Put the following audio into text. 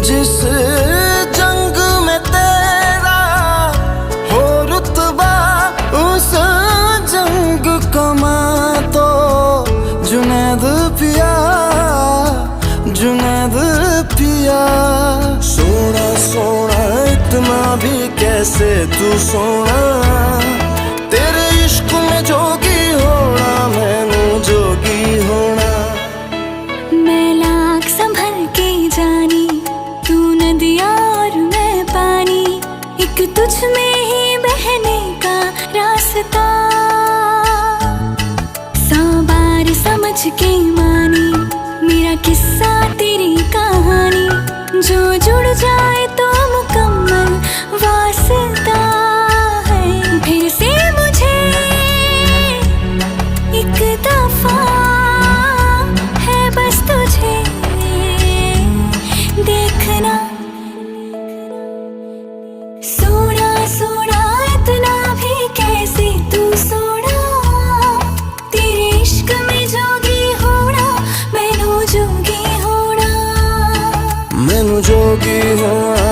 जिस जंग में तेरा हो रुतबा, उस जंग कमा तो जुनैद पिया, जुनैद पिया। सोना सोना इतना भी कैसे तू सोना, तेरे इश्क में जोगी होना, मैनू जोगी होना। मैं लाख संभल के जानी, तू नदिया और मैं पानी, एक तुझ में ही बहने का रास्ता। 100 बार समझ के मानी मेरा किस्सा तेरी कहानी, जो जुड़ जाए तो मुकम्मल वास्ता है। फिर से मुझे एक दफा है बस तुझे देखना। सोना सोना इतना भी कैसे तू सोना, तेरे इश्क में जोगी होना, मैनू जोगी होना, मैनू जोगी होना।